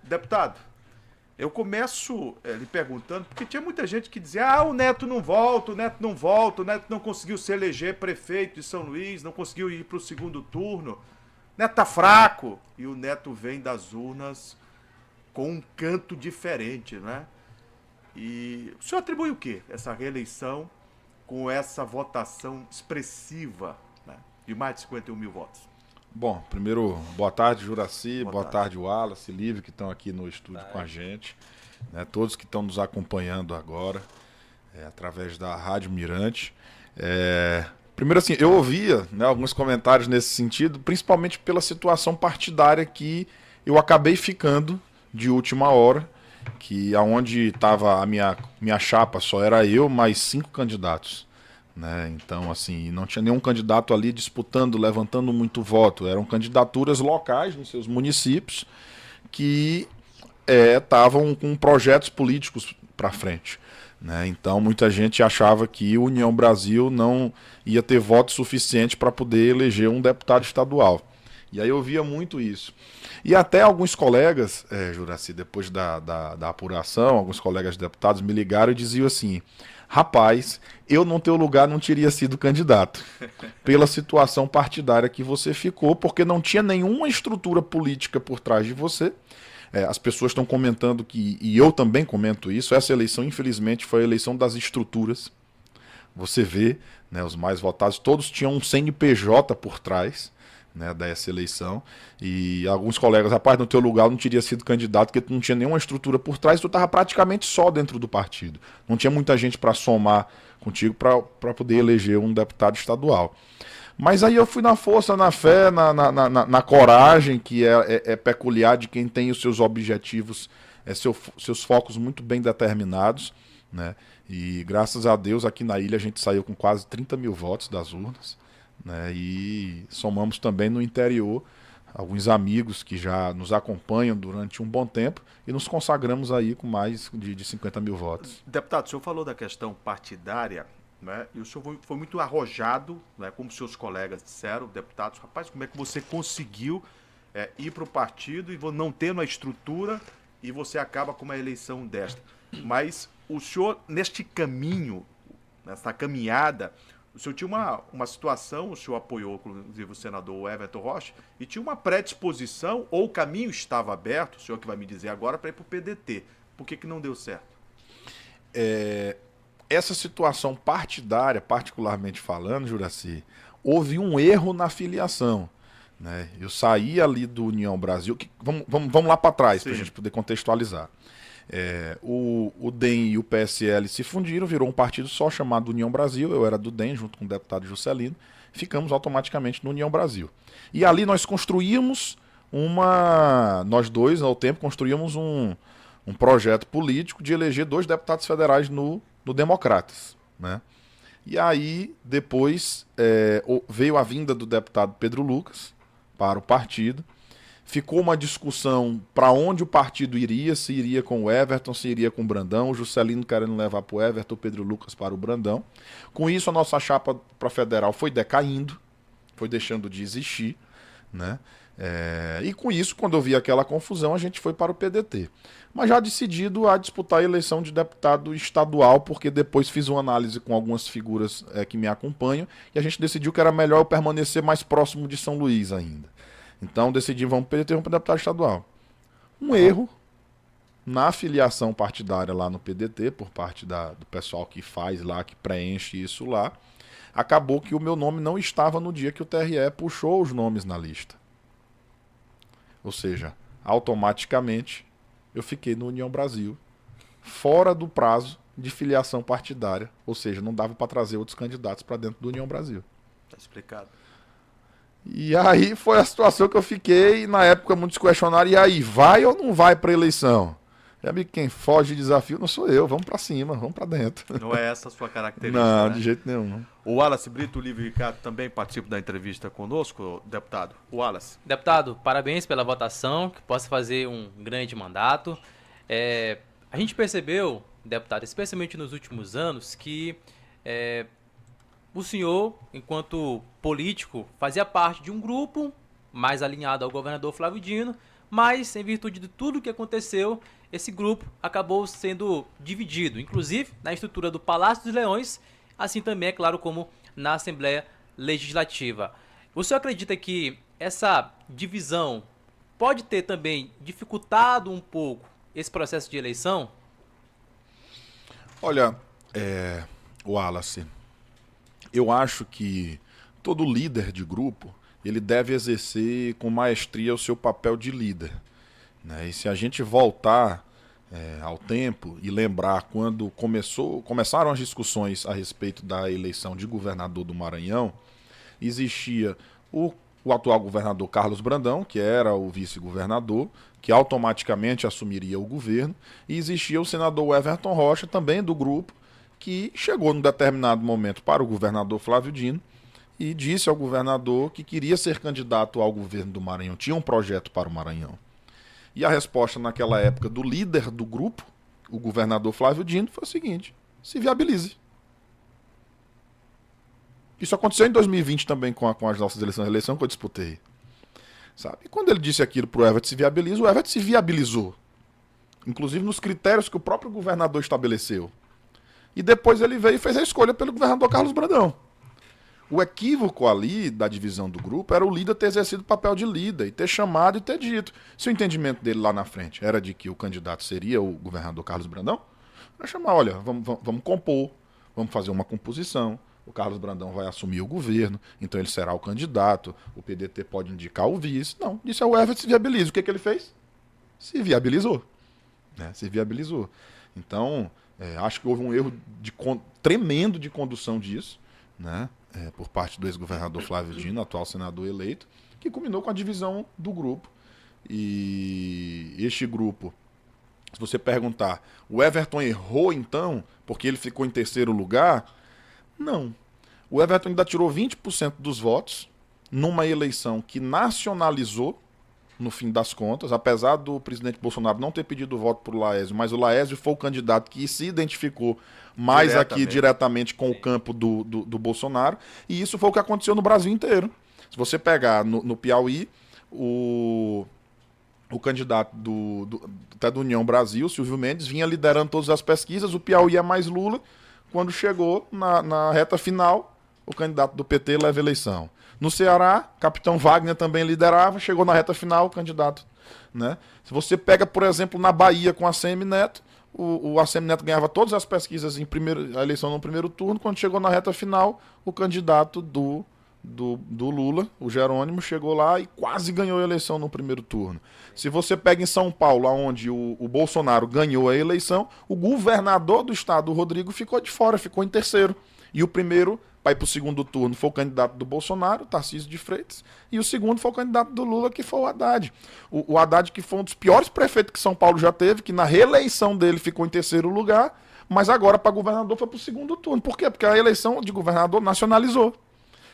Deputado, eu começo lhe perguntando, porque tinha muita gente que dizia, o Neto não volta, o Neto não volta, o Neto não conseguiu se eleger prefeito de São Luís, não conseguiu ir para o segundo turno, o Neto tá fraco. E o Neto vem das urnas com um canto diferente, né? E o senhor atribui o quê? Essa reeleição com essa votação expressiva, né? De mais de 51 mil votos. Bom, primeiro, boa tarde, Juraci, boa tarde. tarde, Wallace, Lívia, que estão aqui no estúdio com a gente, né, todos que estão nos acompanhando agora, através da Rádio Mirante. Primeiro, assim, eu ouvia, né, alguns comentários nesse sentido, principalmente pela situação partidária que eu acabei ficando de última hora, que aonde estava a minha chapa só era eu, mais 5 candidatos. Né? Então, assim, não tinha nenhum candidato ali disputando, levantando muito voto. Eram candidaturas locais nos seus municípios que estavam com projetos políticos para frente. Né? Então, muita gente achava que a União Brasil não ia ter voto suficiente para poder eleger um deputado estadual. E aí eu via muito isso. E até alguns colegas, Juraci, depois da apuração, alguns colegas deputados me ligaram e diziam assim: rapaz, eu no teu lugar não teria sido candidato, pela situação partidária que você ficou, porque não tinha nenhuma estrutura política por trás de você. As pessoas estão comentando que, e eu também comento isso, essa eleição, infelizmente, foi a eleição das estruturas. Você vê, né, os mais votados, todos tinham um CNPJ por trás, né, dessa eleição, e alguns colegas, rapaz, no teu lugar eu não teria sido candidato porque tu não tinha nenhuma estrutura por trás, tu estava praticamente só dentro do partido, não tinha muita gente para somar contigo para poder eleger um deputado estadual. Mas aí eu fui na força, na fé, na coragem, que é peculiar de quem tem os seus objetivos, seus focos muito bem determinados, né? E graças a Deus aqui na ilha a gente saiu com quase 30 mil votos das urnas, né? E somamos também no interior alguns amigos que já nos acompanham durante um bom tempo e nos consagramos aí com mais de 50 mil votos. Deputado, o senhor falou da questão partidária, né? E o senhor foi muito arrojado, né? Como seus colegas disseram, deputados, rapaz, como é que você conseguiu ir para o partido e não tendo a estrutura e você acaba com uma eleição desta? Mas o senhor, neste caminho, nessa caminhada, o senhor tinha uma situação, o senhor apoiou, inclusive, o senador Everton Rocha, e tinha uma predisposição, ou o caminho estava aberto, o senhor que vai me dizer agora, para ir para o PDT. Por que não deu certo? Essa situação partidária, particularmente falando, Juraci, houve um erro na filiação. Né? Eu saí ali do União Brasil, vamos lá para trás, para a gente poder contextualizar. O DEM e o PSL se fundiram, virou um partido só chamado União Brasil. Eu era do DEM junto com o deputado Juscelino, ficamos automaticamente no União Brasil. E ali nós construímos nós dois ao tempo construímos um projeto político de eleger 2 deputados federais no Democratas, né? E aí depois veio a vinda do deputado Pedro Lucas para o partido. Ficou uma discussão para onde o partido iria, se iria com o Everton, se iria com o Brandão, o Juscelino querendo levar para o Everton, o Pedro Lucas para o Brandão. Com isso, a nossa chapa para federal foi decaindo, foi deixando de existir, né? E com isso, quando eu vi aquela confusão, a gente foi para o PDT. Mas já decidido a disputar a eleição de deputado estadual, porque depois fiz uma análise com algumas figuras que me acompanham, e a gente decidiu que era melhor eu permanecer mais próximo de São Luís ainda. Então decidimos, vamos PDT, vamos para deputado estadual. Um erro na filiação partidária lá no PDT, por parte do pessoal que faz lá, que preenche isso lá, acabou que o meu nome não estava no dia que o TRE puxou os nomes na lista. Ou seja, automaticamente eu fiquei no União Brasil, fora do prazo de filiação partidária, ou seja, não dava para trazer outros candidatos para dentro do União Brasil. Está explicado. E aí foi a situação que eu fiquei, na época muitos questionaram, e aí, vai ou não vai para a eleição? Meu amigo, quem foge de desafio não sou eu, vamos para cima, vamos para dentro. Não é essa a sua característica, não, né? De jeito nenhum. O Wallace Brito, o Lívio Ricardo também participa da entrevista conosco, deputado. O Wallace. Deputado, parabéns pela votação, que possa fazer um grande mandato. A gente percebeu, deputado, especialmente nos últimos anos, que o senhor, enquanto político, fazia parte de um grupo mais alinhado ao governador Flávio Dino, mas em virtude de tudo que aconteceu, esse grupo acabou sendo dividido, inclusive na estrutura do Palácio dos Leões, assim também, é claro, como na Assembleia Legislativa. O senhor acredita que essa divisão pode ter também dificultado um pouco esse processo de eleição? Olha, Wallace, eu acho que todo líder de grupo ele deve exercer com maestria o seu papel de líder, né? E se a gente voltar ao tempo e lembrar quando começaram as discussões a respeito da eleição de governador do Maranhão, existia o atual governador Carlos Brandão, que era o vice-governador, que automaticamente assumiria o governo, e existia o senador Everton Rocha, também do grupo, que chegou num determinado momento para o governador Flávio Dino e disse ao governador que queria ser candidato ao governo do Maranhão, tinha um projeto para o Maranhão. E a resposta naquela época do líder do grupo, o governador Flávio Dino, foi o seguinte: se viabilize. Isso aconteceu em 2020 também com as nossas eleições, a eleição que eu disputei. Sabe? E quando ele disse aquilo para o Everton se viabiliza, o Everton se viabilizou. Inclusive nos critérios que o próprio governador estabeleceu. E depois ele veio e fez a escolha pelo governador Carlos Brandão. O equívoco ali da divisão do grupo era o líder ter exercido o papel de líder e ter chamado e ter dito. Se o entendimento dele lá na frente era de que o candidato seria o governador Carlos Brandão, vai chamar, olha, vamos compor, vamos fazer uma composição. O Carlos Brandão vai assumir o governo, então ele será o candidato, o PDT pode indicar o vice. Não, disse ao Everton se viabiliza. O que ele fez? Se viabilizou. Né? Se viabilizou. Então, acho que houve um erro tremendo de condução disso, né? Por parte do ex-governador Flávio Dino, atual senador eleito, que culminou com a divisão do grupo. E este grupo, se você perguntar, o Everton errou então, porque ele ficou em terceiro lugar? Não. O Everton ainda tirou 20% dos votos numa eleição que nacionalizou, no fim das contas, apesar do presidente Bolsonaro não ter pedido voto para o Laésio, mas o Laésio foi o candidato que se identificou mais aqui diretamente com o campo do Bolsonaro, e isso foi o que aconteceu no Brasil inteiro. Se você pegar no Piauí, o candidato até do União Brasil, Silvio Mendes, vinha liderando todas as pesquisas, o Piauí é mais Lula. Quando chegou na reta final, o candidato do PT leva a eleição. No Ceará, capitão Wagner também liderava, chegou na reta final, o candidato. Né? Se você pega, por exemplo, na Bahia com a ACM Neto, o ACM Neto ganhava todas as pesquisas a eleição no primeiro turno, quando chegou na reta final, o candidato do Lula, o Jerônimo, chegou lá e quase ganhou a eleição no primeiro turno. Se você pega em São Paulo, onde o Bolsonaro ganhou a eleição, o governador do estado, o Rodrigo, ficou de fora, ficou em terceiro. E o primeiro, para ir para o segundo turno, foi o candidato do Bolsonaro, Tarcísio de Freitas, e o segundo foi o candidato do Lula, que foi o Haddad. O Haddad, que foi um dos piores prefeitos que São Paulo já teve, que na reeleição dele ficou em terceiro lugar, mas agora para governador foi para o segundo turno. Por quê? Porque a eleição de governador nacionalizou.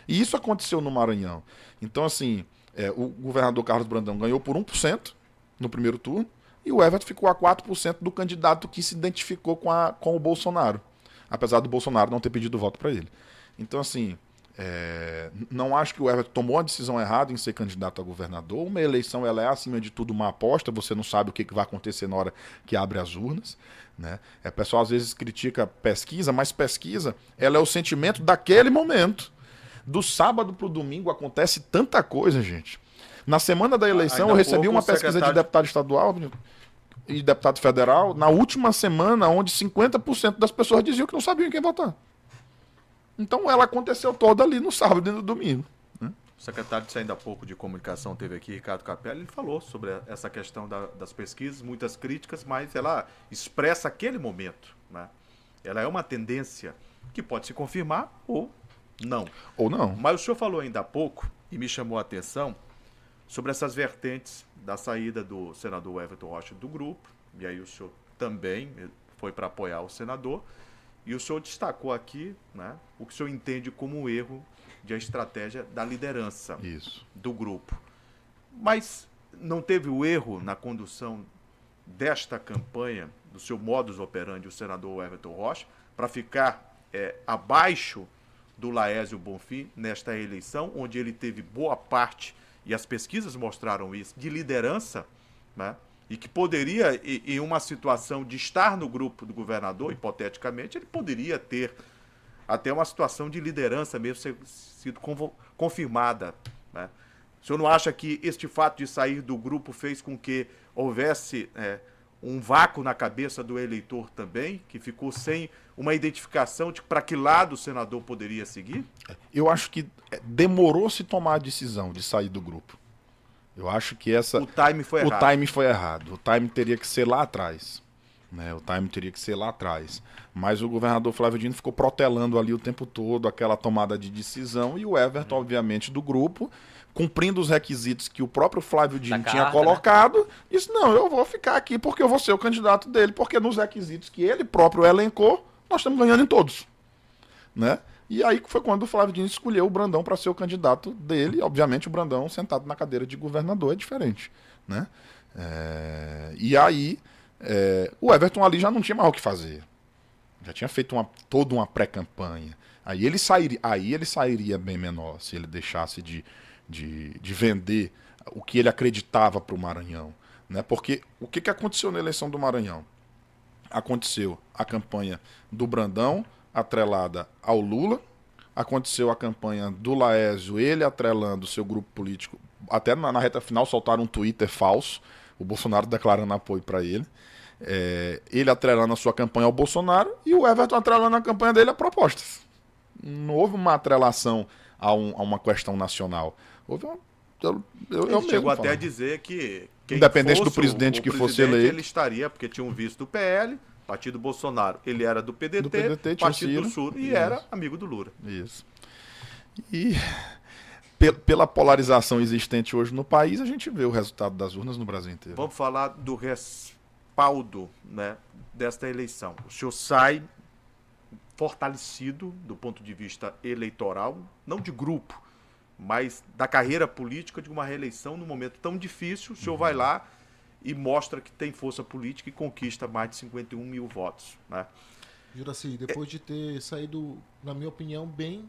E isso aconteceu no Maranhão. Então, assim, o governador Carlos Brandão ganhou por 1% no primeiro turno e o Everton ficou a 4% do candidato que se identificou com o Bolsonaro, apesar do Bolsonaro não ter pedido voto para ele. Então, assim, não acho que o Everton tomou a decisão errada em ser candidato a governador. Uma eleição ela é, acima de tudo, uma aposta. Você não sabe o que vai acontecer na hora que abre as urnas. Né? O pessoal às vezes critica pesquisa, mas pesquisa ela é o sentimento daquele momento. Do sábado para o domingo acontece tanta coisa, gente. Na semana da eleição eu recebi uma pesquisa de deputado estadual e deputado federal, na última semana, onde 50% das pessoas diziam que não sabiam quem votar. Então ela aconteceu toda ali no sábado e no domingo. Né? O secretário de ainda há pouco de comunicação teve aqui, Ricardo Capelli, ele falou sobre essa questão das pesquisas, muitas críticas, mas ela expressa aquele momento. Né? Ela é uma tendência que pode se confirmar ou não. Ou não. Mas o senhor falou ainda há pouco, e me chamou a atenção, sobre essas vertentes da saída do senador Everton Rocha do grupo, e aí o senhor também foi para apoiar o senador, e o senhor destacou aqui, né, o que o senhor entende como um erro de a estratégia da liderança do grupo. Mas não teve o erro na condução desta campanha, do seu modus operandi, o senador Everton Rocha, para ficar abaixo do Laésio Bonfim nesta eleição, onde ele teve boa parte, e as pesquisas mostraram isso, de liderança né? E que poderia, em uma situação de estar no grupo do governador, hipoteticamente, ele poderia ter até uma situação de liderança mesmo sido confirmada, né? O senhor não acha que este fato de sair do grupo fez com que houvesse um vácuo na cabeça do eleitor também, que ficou sem uma identificação de para que lado o senador poderia seguir? Eu acho que demorou-se tomar a decisão de sair do grupo. Eu acho que O time foi errado. O time foi errado. O time teria que ser lá atrás. Né? O time teria que ser lá atrás. Mas o governador Flávio Dino ficou protelando ali o tempo todo aquela tomada de decisão e o Everton, obviamente, do grupo, cumprindo os requisitos que o próprio Flávio Dino tinha colocado, né? Disse, não, eu vou ficar aqui porque eu vou ser o candidato dele, porque nos requisitos que ele próprio elencou, nós estamos ganhando em todos. Né? E aí foi quando o Flávio Dino escolheu o Brandão para ser o candidato dele. Obviamente o Brandão sentado na cadeira de governador é diferente. Né? E aí o Everton ali já não tinha mais o que fazer. Já tinha feito toda uma pré-campanha. Aí ele sairia bem menor se ele deixasse de vender o que ele acreditava para o Maranhão. Né? Porque o que aconteceu na eleição do Maranhão? Aconteceu a campanha do Brandão atrelada ao Lula, aconteceu a campanha do Laésio, ele atrelando o seu grupo político, até na reta final soltaram um Twitter falso, o Bolsonaro declarando apoio para ele, ele atrelando a sua campanha ao Bolsonaro e o Everton atrelando a campanha dele a propostas. Não houve uma atrelação a uma questão nacional. Houve uma... Ele chegou até a dizer que independente do presidente que fosse eleito, ele estaria, porque tinha um vice do PL, partido Bolsonaro, ele era do PDT partido do Sul, e era amigo do Lula. Isso. E pela polarização existente hoje no país, a gente vê o resultado das urnas no Brasil inteiro. Vamos falar do respaldo, né, desta eleição. O senhor sai fortalecido do ponto de vista eleitoral, não de grupo, mas da carreira política de uma reeleição num momento tão difícil. O senhor vai lá e mostra que tem força política e conquista mais de 51 mil votos. Né? Juraci, depois de ter saído, na minha opinião, bem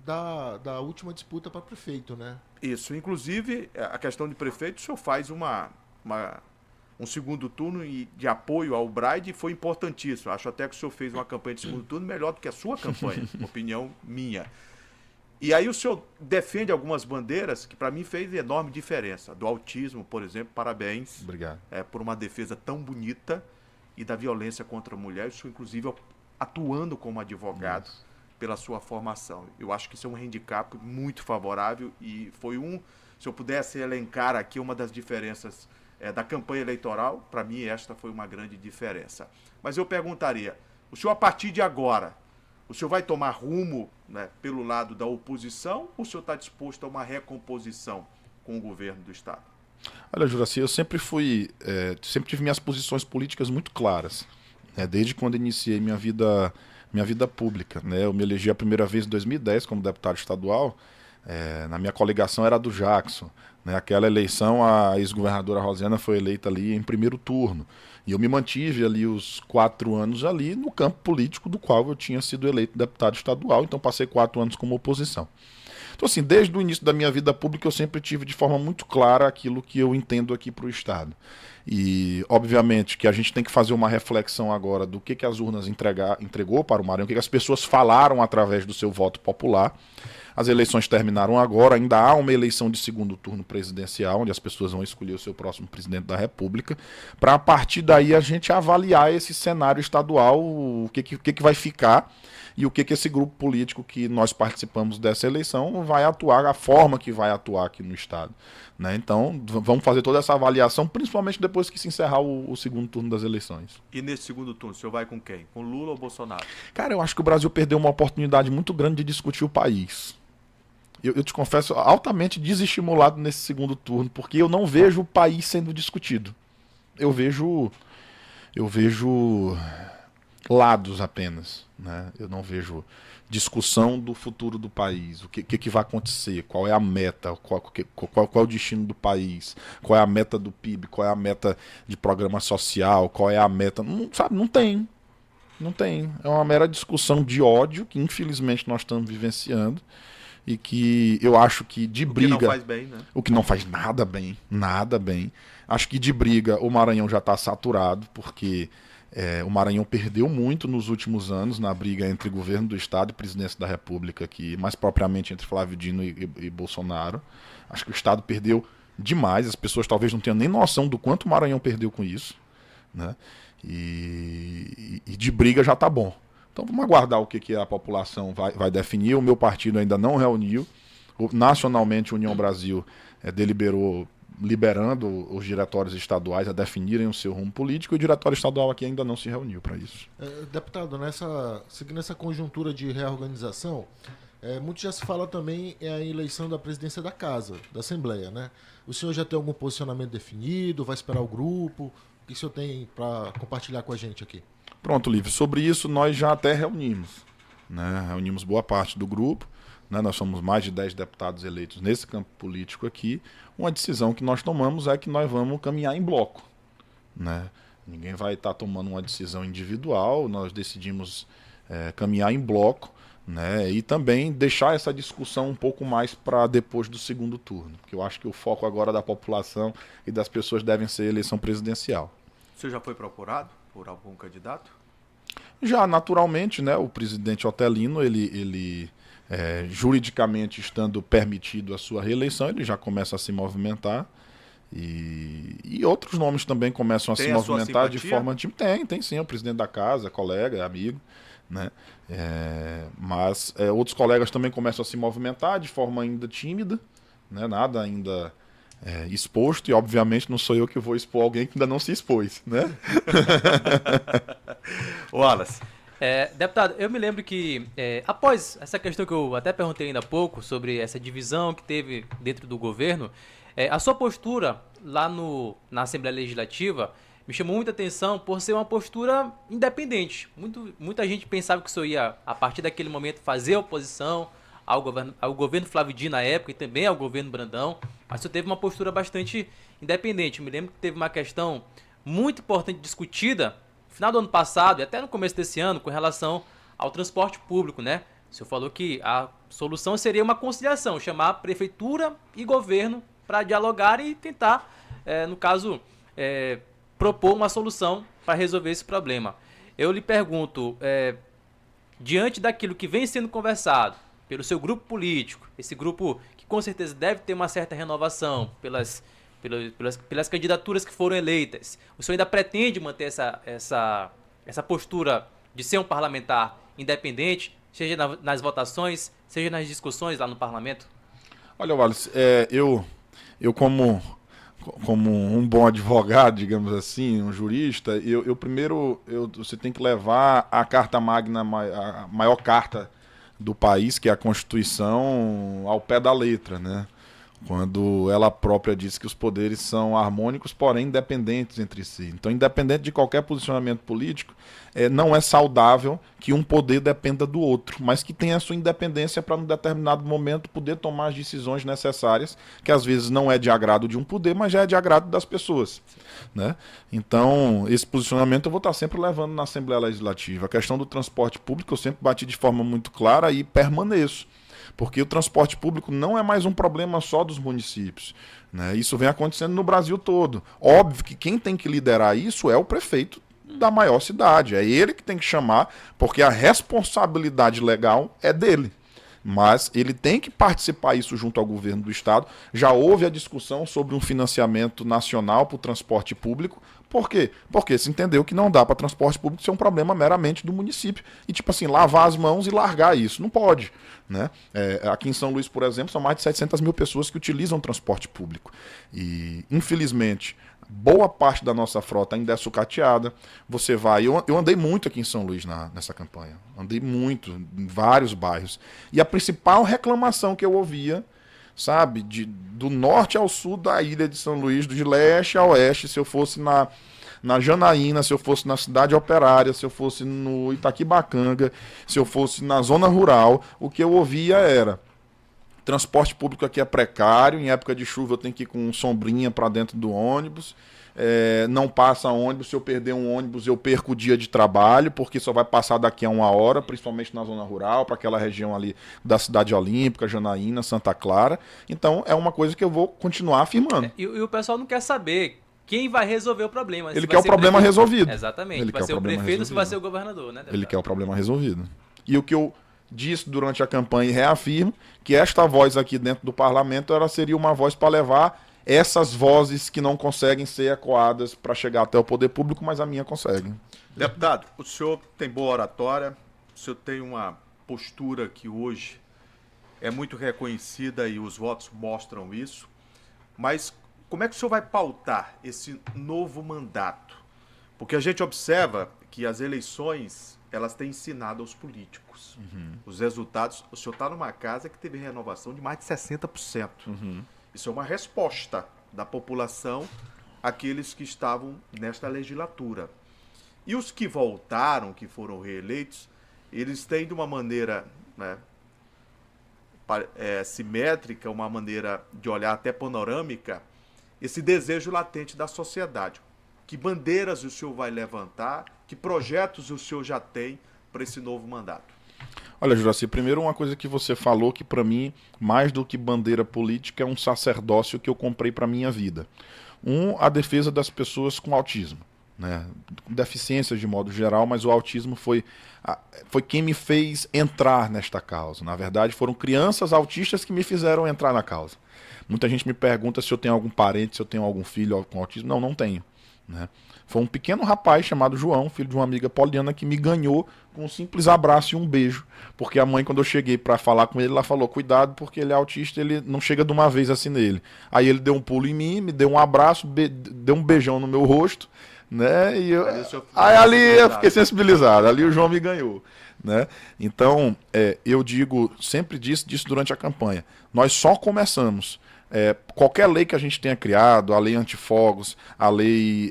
da última disputa para prefeito, né? Isso. Inclusive, a questão de prefeito, o senhor faz um segundo turno de apoio ao Braide, e foi importantíssimo. Acho até que o senhor fez uma campanha de segundo turno melhor do que a sua campanha, opinião minha. E aí o senhor defende algumas bandeiras que para mim fez enorme diferença. Do autismo, por exemplo, parabéns. Obrigado. Por uma defesa tão bonita, e da violência contra a mulher, o senhor inclusive atuando como advogado pela sua formação. Eu acho que isso é um handicap muito favorável e foi se eu pudesse elencar aqui uma das diferenças da campanha eleitoral, para mim esta foi uma grande diferença. Mas eu perguntaria, o senhor a partir de agora, o senhor vai tomar rumo, né, pelo lado da oposição, ou o senhor está disposto a uma recomposição com o governo do Estado? Olha, Juraci, eu sempre tive minhas posições políticas muito claras, né, desde quando iniciei minha vida pública. Né, eu me elegi a primeira vez em 2010 como deputado estadual, na minha coligação era a do Jackson. Né, aquela eleição, a ex-governadora Rosiana foi eleita ali em primeiro turno. E eu me mantive ali os 4 anos ali no campo político do qual eu tinha sido eleito deputado estadual, então passei 4 anos como oposição. Então assim, desde o início da minha vida pública eu sempre tive de forma muito clara aquilo que eu entendo aqui para o Estado. E obviamente que a gente tem que fazer uma reflexão agora do que as urnas entregou para o Maranhão, o que as pessoas falaram através do seu voto popular. As eleições terminaram agora, ainda há uma eleição de segundo turno presidencial, onde as pessoas vão escolher o seu próximo presidente da República, para a partir daí a gente avaliar esse cenário estadual, o que vai ficar e o que esse grupo político que nós participamos dessa eleição vai atuar, a forma que vai atuar aqui no Estado. Né? Então, vamos fazer toda essa avaliação, principalmente depois que se encerrar o segundo turno das eleições. E nesse segundo turno, o senhor vai com quem? Com Lula ou Bolsonaro? Cara, eu acho que o Brasil perdeu uma oportunidade muito grande de discutir o país. Eu te confesso, altamente desestimulado nesse segundo turno, porque eu não vejo o país sendo discutido. Eu vejo lados apenas, né? Eu não vejo discussão do futuro do país, o que vai acontecer, qual é a meta, qual é o destino do país, qual é a meta do PIB, qual é a meta de programa social, qual é a meta... Não tem. É uma mera discussão de ódio que infelizmente nós estamos vivenciando. e que eu acho que de briga... O que não faz bem, né? O que não faz nada bem, nada bem. Acho que de briga o Maranhão já está saturado, porque o Maranhão perdeu muito nos últimos anos na briga entre governo do Estado e presidência da República, aqui, mais propriamente entre Flávio Dino e Bolsonaro. Acho que o Estado perdeu demais, as pessoas talvez não tenham nem noção do quanto o Maranhão perdeu com isso, né? E de briga já está bom. Então vamos aguardar o que a população vai definir. O meu partido ainda não reuniu. Nacionalmente, a União Brasil deliberou, liberando os diretórios estaduais a definirem o seu rumo político, e o diretório estadual aqui ainda não se reuniu para isso. Deputado, seguindo essa conjuntura de reorganização, muito já se fala também a eleição da presidência da Casa, da Assembleia, né? O senhor já tem algum posicionamento definido? Vai esperar o grupo? O que o senhor tem para compartilhar com a gente aqui? Pronto, Lívio. Sobre isso, nós já até reunimos, né? Reunimos boa parte do grupo, né? Nós somos mais de 10 deputados eleitos nesse campo político aqui. Uma decisão que nós tomamos é que nós vamos caminhar em bloco, né? Ninguém vai estar tomando uma decisão individual, nós decidimos caminhar em bloco, né? E também deixar essa discussão um pouco mais para depois do segundo turno, porque eu acho que o foco agora da população e das pessoas devem ser a eleição presidencial. Você já foi procurado por algum candidato? Já, naturalmente, né, o presidente Otelino, ele juridicamente estando permitido a sua reeleição, ele já começa a se movimentar, e outros nomes também começam a se movimentar de forma... Tem sim, o presidente da casa, colega, amigo, né? Mas outros colegas também começam a se movimentar de forma ainda tímida, né? Nada ainda exposto, e obviamente não sou eu que vou expor alguém que ainda não se expôs, né? Wallace. Deputado, eu me lembro que após essa questão que eu até perguntei ainda há pouco, sobre essa divisão que teve dentro do governo, a sua postura lá na Assembleia Legislativa me chamou muita atenção por ser uma postura independente. Muita gente pensava que o senhor ia, a partir daquele momento, fazer oposição ao governo Flávio Dino na época e também ao governo Brandão, mas o senhor teve uma postura bastante independente. Eu me lembro que teve uma questão muito importante discutida no final do ano passado e até no começo desse ano com relação ao transporte público, né? O senhor falou que a solução seria uma conciliação, chamar prefeitura e governo para dialogar e tentar, no caso, propor uma solução para resolver esse problema. Eu lhe pergunto, diante daquilo que vem sendo conversado pelo seu grupo político, esse grupo que com certeza deve ter uma certa renovação pelas candidaturas que foram eleitas, o senhor ainda pretende manter essa postura de ser um parlamentar independente, seja nas votações, seja nas discussões lá no parlamento? Olha, Wallace, eu como um bom advogado, digamos assim, um jurista, eu primeiro, você tem que levar a Carta Magna, a maior carta do país, que é a Constituição, ao pé da letra, né? Quando ela própria diz que os poderes são harmônicos, porém independentes entre si. Então, independente de qualquer posicionamento político, não é saudável que um poder dependa do outro, mas que tenha a sua independência para, num determinado momento, poder tomar as decisões necessárias, que às vezes não é de agrado de um poder, mas já é de agrado das pessoas, né? Então, esse posicionamento eu vou estar sempre levando na Assembleia Legislativa. A questão do transporte público eu sempre bati de forma muito clara e permaneço. Porque o transporte público não é mais um problema só dos municípios, né? Isso vem acontecendo no Brasil todo. Óbvio que quem tem que liderar isso é o prefeito da maior cidade. É ele que tem que chamar, porque a responsabilidade legal é dele. Mas ele tem que participar isso junto ao governo do estado. Já houve a discussão sobre um financiamento nacional para o transporte público. Por quê? Porque se entendeu que não dá para transporte público ser um problema meramente do município. E tipo assim, lavar as mãos e largar isso. Não pode, né? Aqui em São Luís, por exemplo, são mais de 700 mil pessoas que utilizam transporte público. E, infelizmente, boa parte da nossa frota ainda é sucateada. Você vai... Eu andei muito aqui em São Luís nessa campanha. Andei muito, em vários bairros. E a principal reclamação que eu ouvia, sabe, do norte ao sul da ilha de São Luís, de leste a oeste, se eu fosse na Janaína, se eu fosse na cidade operária, se eu fosse no Itaquibacanga, se eu fosse na zona rural, o que eu ouvia era: transporte público aqui é precário, em época de chuva eu tenho que ir com sombrinha para dentro do ônibus, não passa ônibus, se eu perder um ônibus eu perco o dia de trabalho, porque só vai passar daqui a 1 hora, principalmente na zona rural, para aquela região ali da Cidade Olímpica, Janaína, Santa Clara. Então é uma coisa que eu vou continuar afirmando. E o pessoal não quer saber quem vai resolver o problema. Ele quer o problema resolvido. Exatamente. Ele vai quer ser o prefeito resolvido. ou se vai ser o governador, né, deputado? Ele quer o problema resolvido. E o que eu disse durante a campanha e reafirmo, que esta voz aqui dentro do parlamento ela seria uma voz para levar essas vozes que não conseguem ser ecoadas para chegar até o poder público, mas a minha consegue. Deputado, o senhor tem boa oratória, o senhor tem uma postura que hoje é muito reconhecida e os votos mostram isso, mas como é que o senhor vai pautar esse novo mandato? Porque a gente observa que as eleições, elas têm ensinado aos políticos. Os resultados, o senhor está numa casa que teve renovação de mais de 60%. Isso é uma resposta da população àqueles que estavam nesta legislatura. E os que voltaram, que foram reeleitos, eles têm de uma maneira, né, simétrica, uma maneira de olhar até panorâmica, esse desejo latente da sociedade. Que bandeiras o senhor vai levantar, que projetos o senhor já tem para esse novo mandato? Olha, Juraci, primeiro uma coisa que você falou que para mim, mais do que bandeira política, é um sacerdócio que eu comprei para minha vida. A defesa das pessoas com autismo, né? Deficiências de modo geral, mas o autismo foi quem me fez entrar nesta causa. Na verdade, foram crianças autistas que me fizeram entrar na causa. Muita gente me pergunta se eu tenho algum parente, se eu tenho algum filho com autismo. Não, não tenho, né? Foi um pequeno rapaz chamado João, filho de uma amiga poliana, que me ganhou com um simples abraço e um beijo. Porque a mãe, quando eu cheguei para falar com ele, ela falou, cuidado, porque ele é autista, ele não chega de uma vez assim nele. Aí ele deu um pulo em mim, me deu um abraço, deu um beijão no meu rosto, né? E aí ali eu fiquei sensibilizado, ali o João me ganhou, né? Então, eu digo, sempre disse durante a campanha, nós só começamos. Qualquer lei que a gente tenha criado, a lei antifogos, a lei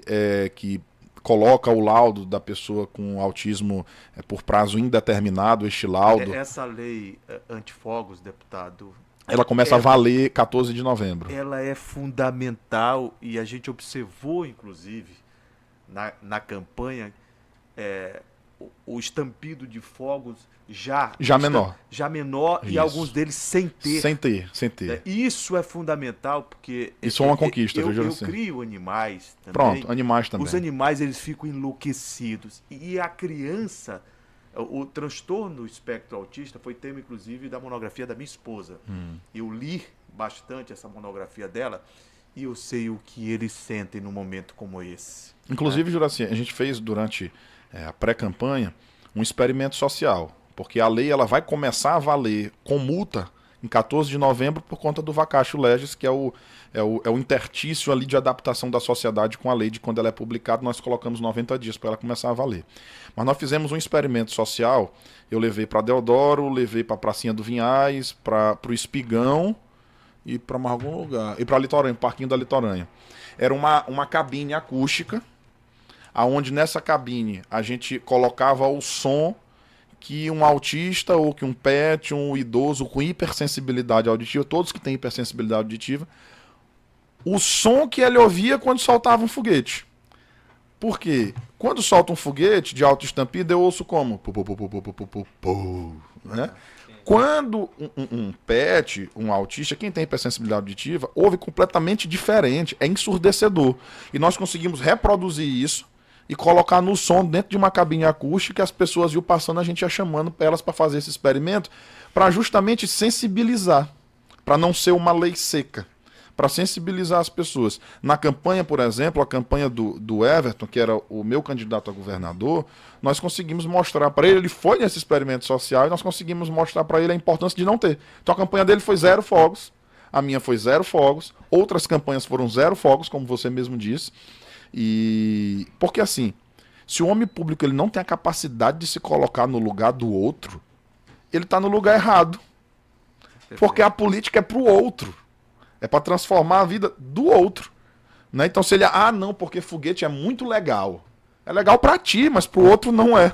que coloca o laudo da pessoa com autismo por prazo indeterminado, este laudo. Essa lei antifogos, deputado, ela começa a valer 14 de novembro. Ela é fundamental e a gente observou, inclusive, na campanha, o estampido de fogos já menor Isso. E alguns deles sem ter. Sem ter. Isso é fundamental porque isso é uma conquista, eu crio animais também. Pronto, animais também. Os animais eles ficam enlouquecidos e a criança, o transtorno do espectro autista foi tema inclusive da monografia da minha esposa. Eu li bastante essa monografia dela e eu sei o que eles sentem num momento como esse. Inclusive, Juraci, a gente fez durante a pré-campanha um experimento social, porque a lei ela vai começar a valer com multa em 14 de novembro por conta do vacatio legis, que é o intertício ali de adaptação da sociedade com a lei de quando ela é publicada, nós colocamos 90 dias para ela começar a valer. Mas nós fizemos um experimento social, eu levei para Deodoro, levei para a Pracinha do Vinhais, para o Espigão e para mais algum lugar, e para Litorânea, Parquinho da Litorânea. Era uma cabine acústica, aonde nessa cabine a gente colocava o som que um autista ou que um pet, um idoso com hipersensibilidade auditiva, todos que têm hipersensibilidade auditiva, o som que ele ouvia quando soltava um foguete. Por quê? Quando solta um foguete de autoestampida, eu ouço como? Né? Quando um pet, um autista, quem tem hipersensibilidade auditiva, ouve completamente diferente, é ensurdecedor. E nós conseguimos reproduzir isso e colocar no som dentro de uma cabine acústica, as pessoas iam passando, a gente ia chamando elas para fazer esse experimento, para justamente sensibilizar, para não ser uma lei seca, para sensibilizar as pessoas. Na campanha, por exemplo, a campanha do Everton, que era o meu candidato a governador, nós conseguimos mostrar para ele foi nesse experimento social, e nós conseguimos mostrar para ele a importância de não ter. Então a campanha dele foi 0 fogos, a minha foi 0 fogos, outras campanhas foram 0 fogos, como você mesmo disse. E porque assim, se o homem público ele não tem a capacidade de se colocar no lugar do outro, ele está no lugar errado. Porque a política é para o outro, é para transformar a vida do outro, né? Então se ele não, porque foguete é muito legal, é legal para ti, mas para o outro não é,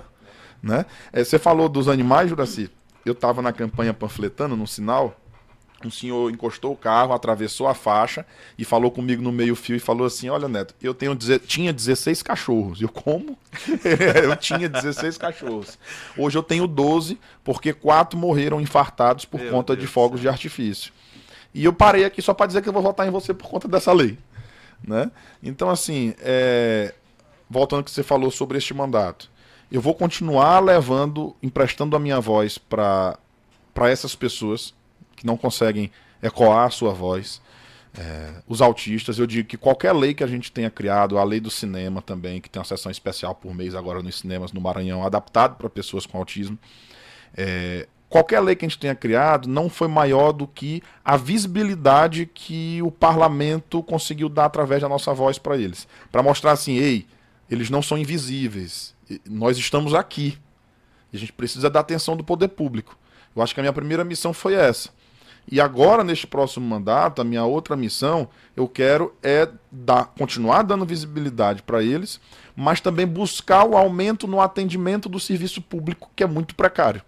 né? Você falou dos animais, Juraci. Eu estava na campanha panfletando no sinal um senhor encostou o carro, atravessou a faixa e falou comigo no meio-fio e falou assim: olha, Neto, tinha 16 cachorros. Eu, como? Eu tinha 16 cachorros. Hoje eu tenho 12, porque 4 morreram infartados por conta de fogos de artifício. E eu parei aqui só para dizer que eu vou votar em você por conta dessa lei. Né? Então, assim, voltando ao que você falou sobre este mandato, eu vou continuar emprestando a minha voz para essas pessoas que não conseguem ecoar a sua voz, os autistas. Eu digo que qualquer lei que a gente tenha criado, a lei do cinema também, que tem uma sessão especial por mês agora nos cinemas no Maranhão, adaptado para pessoas com autismo, qualquer lei que a gente tenha criado não foi maior do que a visibilidade que o parlamento conseguiu dar através da nossa voz para eles. Para mostrar assim, ei, eles não são invisíveis, nós estamos aqui. E a gente precisa da atenção do poder público. Eu acho que a minha primeira missão foi essa. E agora, neste próximo mandato, a minha outra missão, eu quero continuar dando visibilidade para eles, mas também buscar o aumento no atendimento do serviço público, que é muito precário.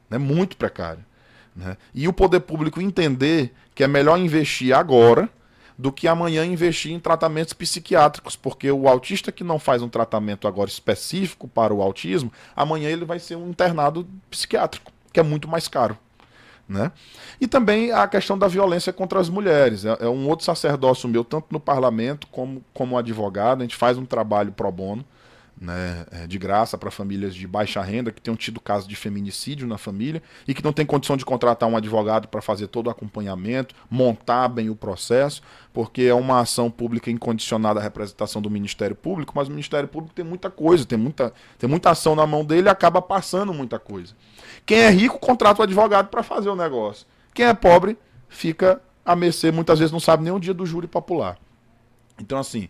Né? Muito precário. Né? E o poder público entender que é melhor investir agora do que amanhã investir em tratamentos psiquiátricos, porque o autista que não faz um tratamento agora específico para o autismo, amanhã ele vai ser um internado psiquiátrico, que é muito mais caro. Né? E também a questão da violência contra as mulheres. É um outro sacerdócio meu, tanto no parlamento como advogado. A gente faz um trabalho pro bono, né, de graça para famílias de baixa renda que tenham tido caso de feminicídio na família e que não tem condição de contratar um advogado para fazer todo o acompanhamento, montar bem o processo, porque é uma ação pública incondicionada à representação do Ministério Público, mas o Ministério Público tem muita coisa, tem muita ação na mão dele e acaba passando muita coisa. Quem é rico contrata o advogado para fazer o negócio. Quem é pobre fica à mercê, muitas vezes não sabe nem o dia do júri popular. Então, assim,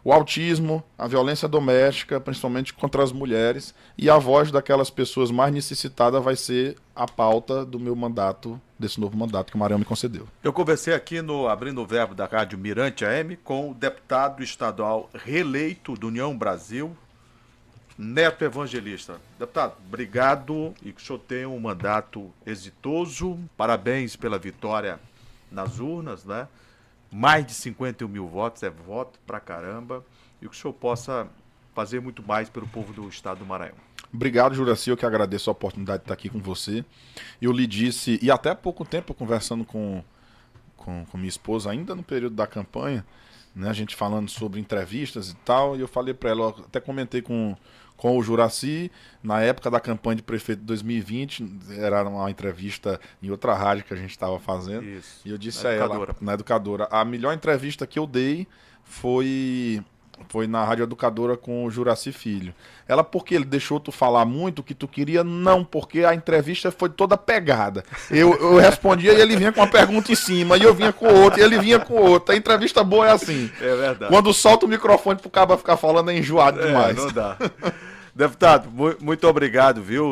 o autismo, a violência doméstica, principalmente contra as mulheres, e a voz daquelas pessoas mais necessitadas vai ser a pauta do meu mandato, desse novo mandato que o Maranhão me concedeu. Eu conversei aqui no Abrindo o Verbo da Rádio Mirante AM com o deputado estadual reeleito do União Brasil, Neto Evangelista. Deputado, obrigado e que o senhor tenha um mandato exitoso. Parabéns pela vitória nas urnas, né? Mais de 51 mil votos, é voto pra caramba. E que o senhor possa fazer muito mais pelo povo do estado do Maranhão. Obrigado, Juraci, eu que agradeço a oportunidade de estar aqui com você. Eu lhe disse, e até há pouco tempo conversando com minha esposa, ainda no período da campanha, né, a gente falando sobre entrevistas e tal, e eu falei para ela, até comentei com o Juraci, na época da campanha de prefeito de 2020, era uma entrevista em outra rádio que a gente estava fazendo. Isso. E eu disse a ela, na Educadora, a melhor entrevista que eu dei foi na Rádio Educadora com o Juraci Filho. Ela, porque ele deixou tu falar muito o que tu queria? Não, porque a entrevista foi toda pegada. Eu respondia e ele vinha com uma pergunta em cima, e eu vinha com outra, e ele vinha com outra. A entrevista boa é assim. É verdade. Quando solta o microfone pro cara ficar falando é enjoado demais. Não dá. Deputado, muito obrigado, viu?